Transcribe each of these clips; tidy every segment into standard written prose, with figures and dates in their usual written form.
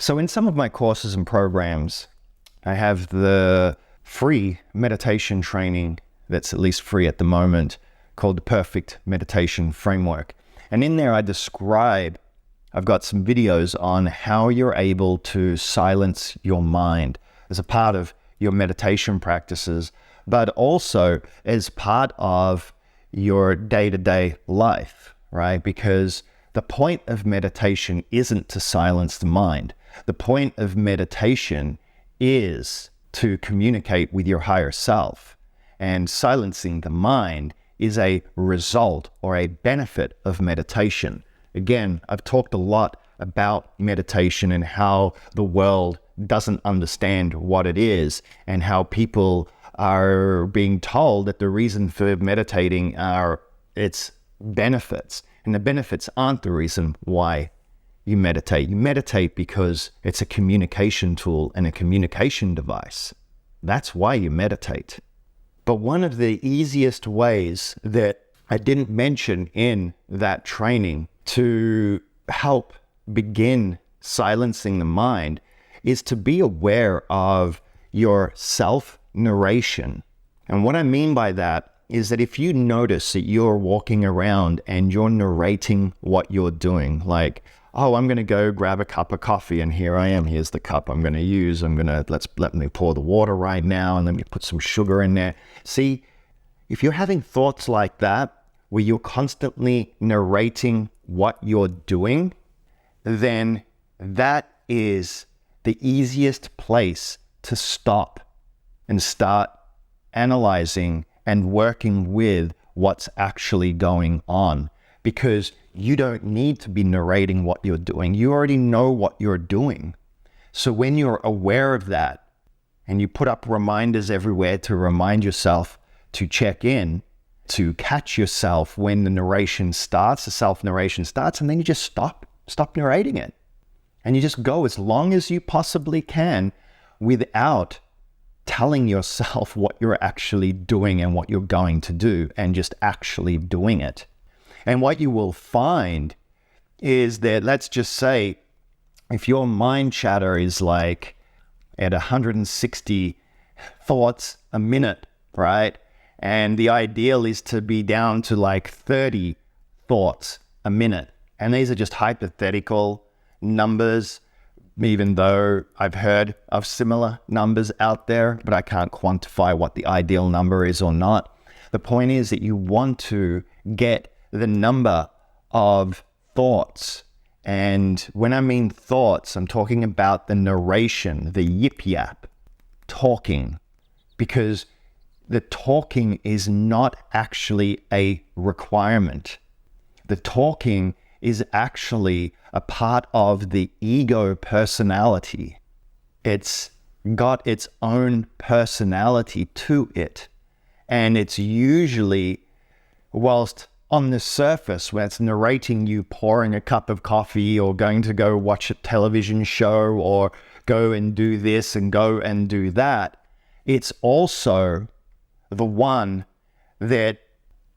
So in some of my courses and programs, I have the free meditation training that's at least free at the moment called the Perfect Meditation Framework. And in there I've got some videos on how you're able to silence your mind as a part of your meditation practices, but also as part of your day-to-day life, right? Because the point of meditation isn't to silence the mind. The point of meditation is to communicate with your higher self. And silencing the mind is a result or a benefit of meditation. Again, I've talked a lot about meditation and how the world doesn't understand what it is, and how people are being told that the reason for meditating are its benefits. And the benefits aren't the reason why you meditate. You meditate because it's a communication tool and a communication device. That's why you meditate. But one of the easiest ways that I didn't mention in that training to help begin silencing the mind is to be aware of your self-narration. And what I mean by that is that if you notice that you're walking around and you're narrating what you're doing, like, oh, I'm going to go grab a cup of coffee and here I am, here's the cup I'm going to use. Let me pour the water right now and let me put some sugar in there. See, if you're having thoughts like that, where you're constantly narrating what you're doing, then that is the easiest place to stop and start analyzing and working with what's actually going on. Because you don't need to be narrating what you're doing. You already know what you're doing. So when you're aware of that and you put up reminders everywhere to remind yourself to check in, to catch yourself when the narration starts, the self-narration starts, and then you just stop narrating it. And you just go as long as you possibly can without telling yourself what you're actually doing and what you're going to do, and just actually doing it. And what you will find is that, let's just say, if your mind chatter is like at 160 thoughts a minute, right? And the ideal is to be down to like 30 thoughts a minute. And these are just hypothetical numbers, even though I've heard of similar numbers out there, but I can't quantify what the ideal number is or not. The point is that you want to get the number of thoughts. And when I mean thoughts, I'm talking about the narration, the yip-yap, talking, because the talking is not actually a requirement. The talking is actually a part of the ego personality. It's got its own personality to it. And it's usually, whilst on the surface, where it's narrating you pouring a cup of coffee or going to go watch a television show or go and do this and go and do that, it's also the one that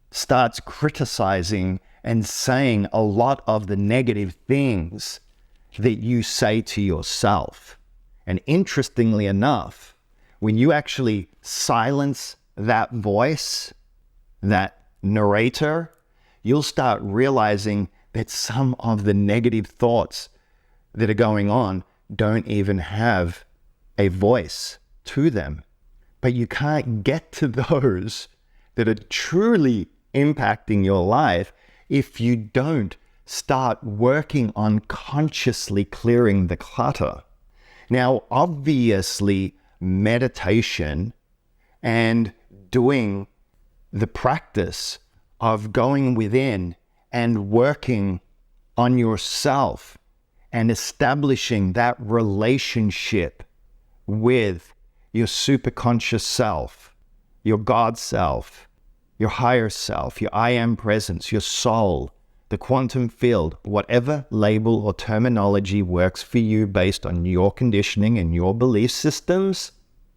starts criticizing and saying a lot of the negative things that you say to yourself. And interestingly enough, when you actually silence that voice, that narrator, you'll start realizing that some of the negative thoughts that are going on don't even have a voice to them. But you can't get to those that are truly impacting your life if you don't start working on consciously clearing the clutter. Now, obviously, meditation and doing the practice of going within and working on yourself and establishing that relationship with your superconscious self, your God self, your higher self, your I am presence, your soul, the quantum field, whatever label or terminology works for you based on your conditioning and your belief systems,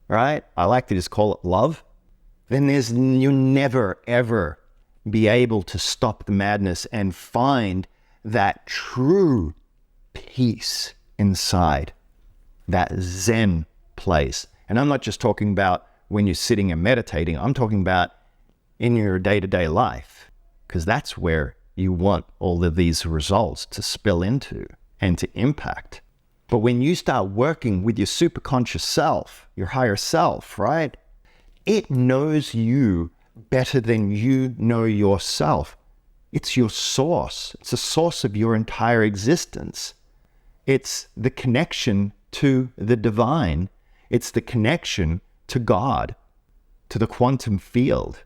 right? I like to just call it love. Then you'll never, ever be able to stop the madness and find that true peace inside. that Zen place. And I'm not just talking about when you're sitting and meditating. I'm talking about in your day-to-day life, because that's where you want all of these results to spill into and to impact. But when you start working with your superconscious self, your higher self, right? It knows you better than you know yourself. It's your source. It's the source of your entire existence. It's the connection to the divine. It's the connection to God, to the quantum field.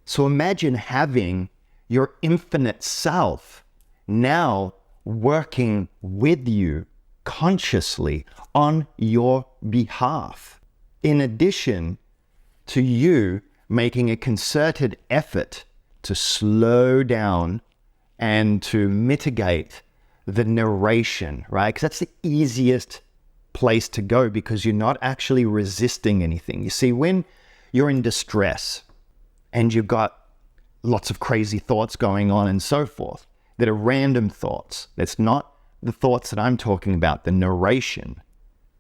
So imagine having your infinite self now working with you consciously on your behalf, in addition to you making a concerted effort to slow down and to mitigate the narration, right? Because that's the easiest place to go, because you're not actually resisting anything. You see, when you're in distress and you've got lots of crazy thoughts going on and so forth, that are random thoughts, that's not the thoughts that I'm talking about, the narration,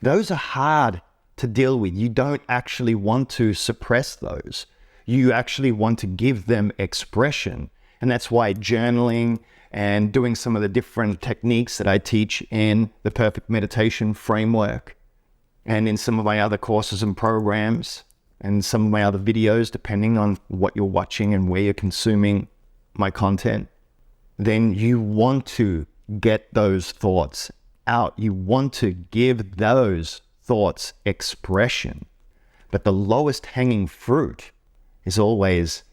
those are hard to deal with. You don't actually want to suppress those. You actually want to give them expression. And that's why journaling and doing some of the different techniques that I teach in the Perfect Meditation Framework and in some of my other courses and programs and some of my other videos, depending on what you're watching and where you're consuming my content, then you want to get those thoughts out. You want to give those thoughts expression. But the lowest hanging fruit is always,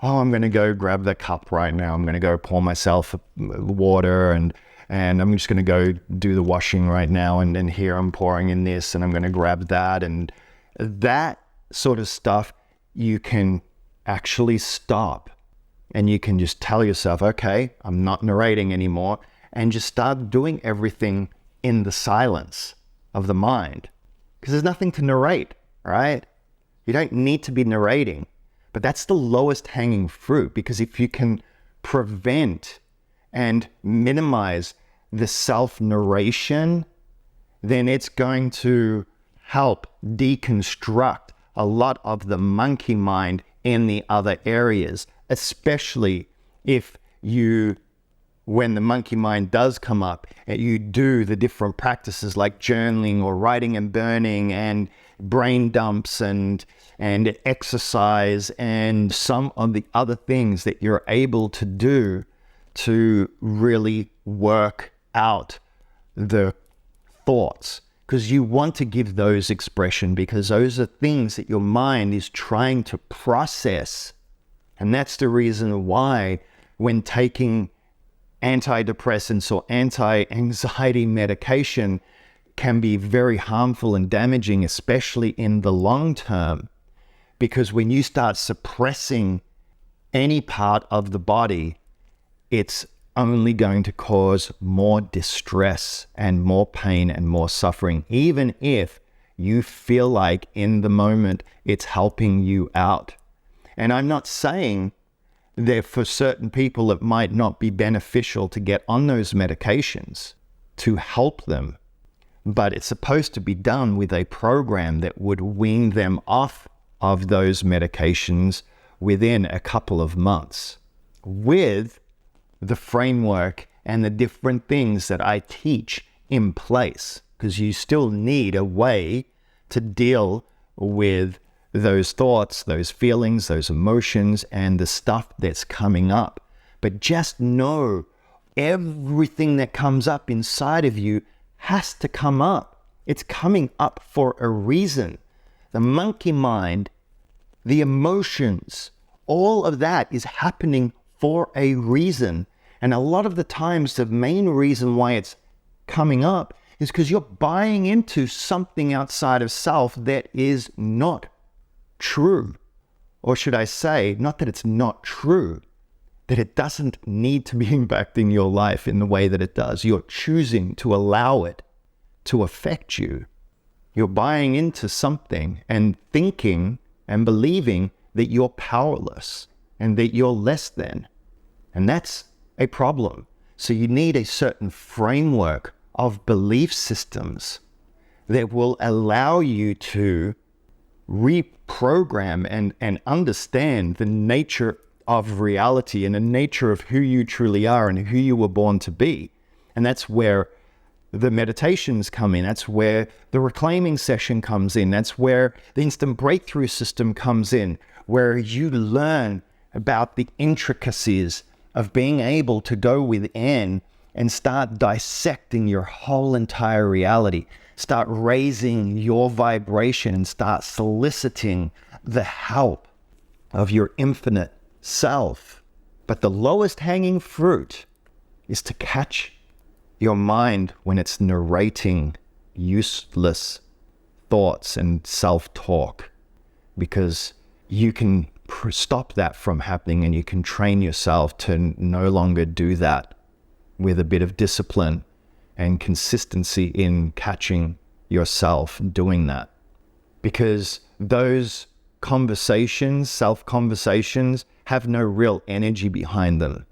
oh, I'm going to go grab the cup right now. I'm going to go pour myself water and I'm just going to go do the washing right now. And here I'm pouring in this and I'm going to grab that. And that sort of stuff, you can actually stop and you can just tell yourself, okay, I'm not narrating anymore, and just start doing everything in the silence of the mind. Because there's nothing to narrate, right? You don't need to be narrating. But that's the lowest hanging fruit, because if you can prevent and minimize the self-narration, then it's going to help deconstruct a lot of the monkey mind in the other areas, especially if you, when the monkey mind does come up, you do the different practices like journaling or writing and burning and brain dumps and exercise and some of the other things that you're able to do to really work out the thoughts, because you want to give those expression, because those are things that your mind is trying to process. And that's the reason why when taking antidepressants or anti-anxiety medication can be very harmful and damaging, especially in the long term, because when you start suppressing any part of the body, it's only going to cause more distress and more pain and more suffering, even if you feel like in the moment it's helping you out. And I'm not saying that for certain people it might not be beneficial to get on those medications to help them, but it's supposed to be done with a program that would wean them off of those medications within a couple of months, with the framework and the different things that I teach in place, because you still need a way to deal with those thoughts, those feelings, those emotions, and the stuff that's coming up. But just know everything that comes up inside of you has to come up. It's coming up for a reason. The monkey mind, the emotions, all of that is happening for a reason. And a lot of the times, the main reason why it's coming up is because you're buying into something outside of self that is not true. Or should I say, not that it's not true, that it doesn't need to be impacting your life in the way that it does. You're choosing to allow it to affect you. You're buying into something and thinking and believing that you're powerless and that you're less than. And that's a problem. So you need a certain framework of belief systems that will allow you to reprogram and understand the nature of reality and the nature of who you truly are and who you were born to be. And that's where the meditations come in. That's where the reclaiming session comes in. That's where the instant breakthrough system comes in, where you learn about the intricacies of being able to go within and start dissecting your whole entire reality. Start raising your vibration and start soliciting the help of your infinite self. But the lowest hanging fruit is to catch your mind when it's narrating useless thoughts and self-talk, because you can stop that from happening, and you can train yourself to no longer do that with a bit of discipline and consistency in catching yourself doing that. Because those conversations, self-conversations, have no real energy behind them.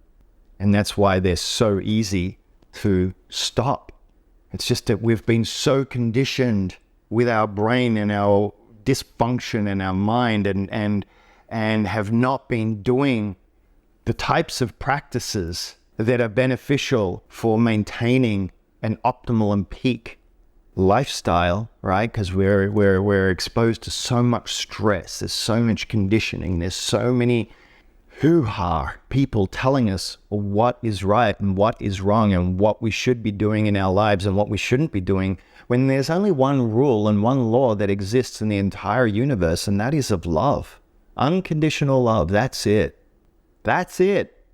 And that's why they're so easy to stop. It's just that we've been so conditioned with our brain and our dysfunction and our mind and have not been doing the types of practices that are beneficial for maintaining an optimal and peak lifestyle, right? Because we're exposed to so much stress, there's so much conditioning, there's so many hoo-ha people telling us what is right and what is wrong and what we should be doing in our lives and what we shouldn't be doing, when there's only one rule and one law that exists in the entire universe, and that is of love. Unconditional love. That's it. That's it.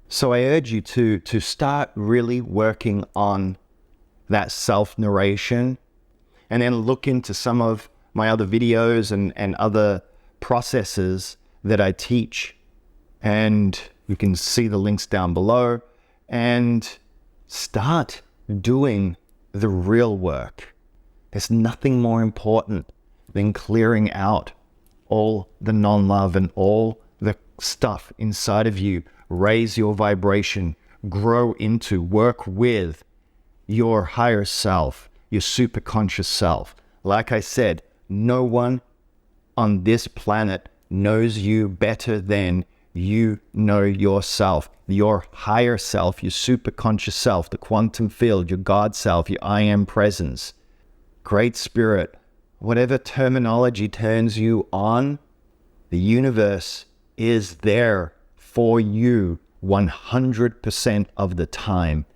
So I urge you to start really working on that self-narration, and then look into some of my other videos and other processes that I teach. And you can see the links down below, and start doing the real work. There's nothing more important than clearing out all the non-love and all the stuff inside of you. Raise your vibration, grow into, work with your higher self, your superconscious self. Like I said, no one on this planet knows you better than you know yourself. Your higher self, your superconscious self, the quantum field, your God self, your I am presence, Great Spirit, whatever terminology turns you on, the universe is there for you 100% of the time.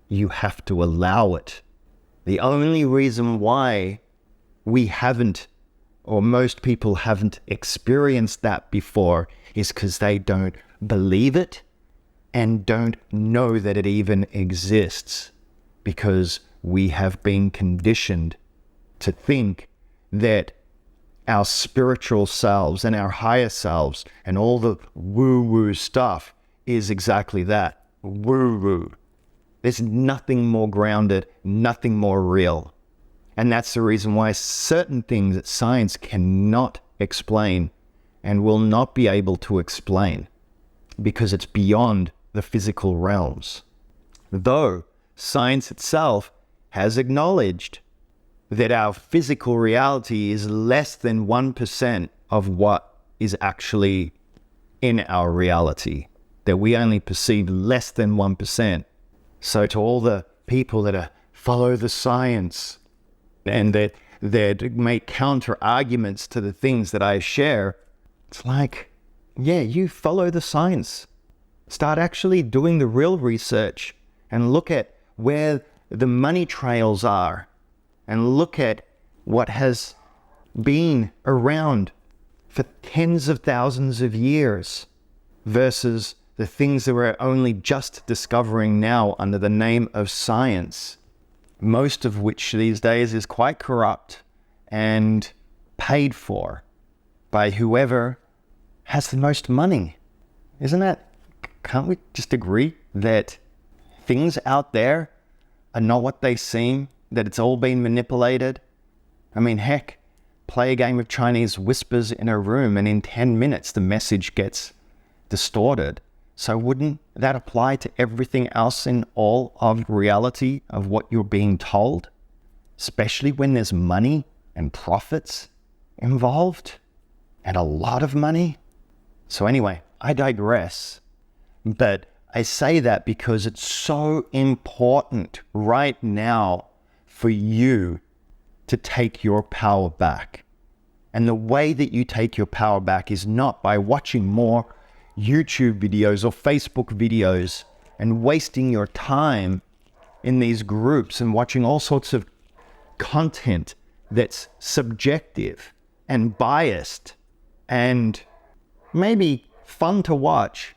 You have to allow it. The only reason why we haven't, or most people haven't experienced that before, is because they don't believe it and don't know that it even exists, because we have been conditioned to think that our spiritual selves and our higher selves and all the woo-woo stuff is exactly that, woo-woo. There's nothing more grounded, nothing more real. And that's the reason why certain things that science cannot explain and will not be able to explain, because it's beyond the physical realms. Though science itself has acknowledged that our physical reality is less than 1% of what is actually in our reality, that we only perceive less than 1%. So to all the people that follow the science and that make counter arguments to the things that I share, it's like, yeah, you follow the science. Start actually doing the real research and look at where the money trails are, and look at what has been around for tens of thousands of years versus the things that we're only just discovering now under the name of science, most of which these days is quite corrupt and paid for by whoever has the most money. Isn't that, can't we just agree that things out there are not what they seem, that it's all been manipulated? I mean, heck, play a game of Chinese whispers in a room and in 10 minutes the message gets distorted. So wouldn't that apply to everything else in all of reality of what you're being told? especially when there's money and profits involved, and a lot of money. So anyway, I digress, but I say that because it's so important right now for you to take your power back. And the way that you take your power back is not by watching more YouTube videos or Facebook videos and wasting your time in these groups and watching all sorts of content that's subjective and biased and maybe fun to watch,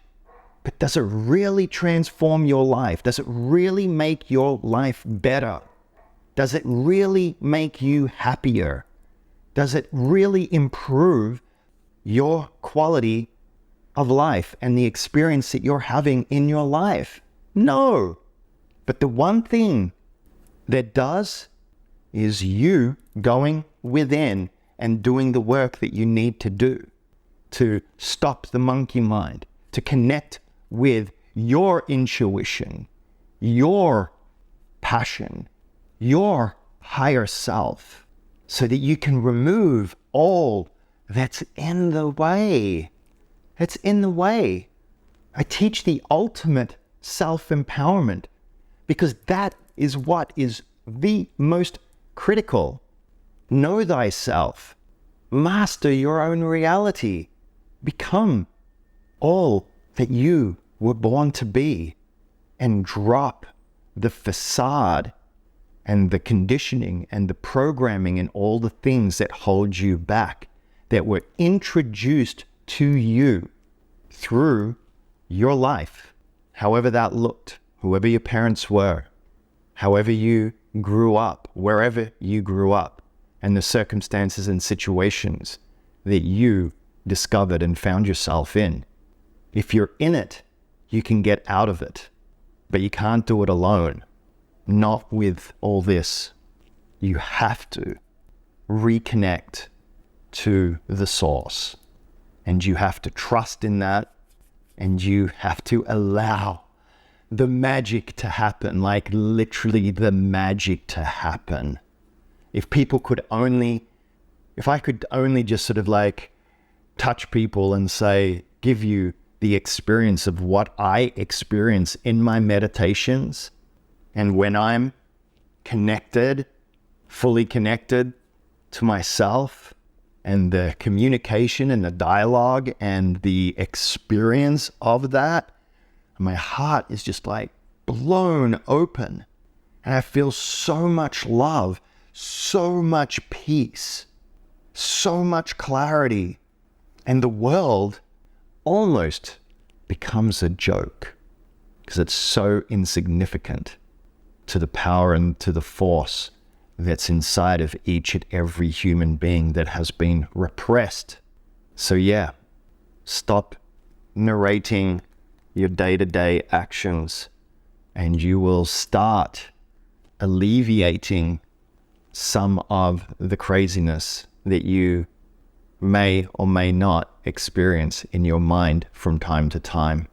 but does it really transform your life? Does it really make your life better? Does it really make you happier? Does it really improve your quality of life and the experience that you're having in your life? No. But the one thing that does is you going within and doing the work that you need to do to stop the monkey mind, to connect with your intuition, your passion, your higher self, so that you can remove all that's in the way. It's in the way. I teach the ultimate self-empowerment because that is what is the most critical. Know thyself. Master your own reality. Become all that you were born to be, and drop the facade and the conditioning and the programming and all the things that hold you back, that were introduced to you through your life, however that looked, whoever your parents were, however you grew up, wherever you grew up, and the circumstances and situations that you discovered and found yourself in. If you're in it, you can get out of it, but you can't do it alone. Not with all this. You have to reconnect to the source, and you have to trust in that, and you have to allow the magic to happen, like literally the magic to happen. If I could only just sort of like touch people and say, give you the experience of what I experience in my meditations, and when I'm connected, fully connected to myself, and the communication and the dialogue and the experience of that, my heart is just like blown open. And I feel so much love, so much peace, so much clarity. And the world almost becomes a joke because it's so insignificant to the power and to the force that's inside of each and every human being that has been repressed. So yeah, stop narrating your day-to-day actions, and you will start alleviating some of the craziness that you may or may not experience in your mind from time to time.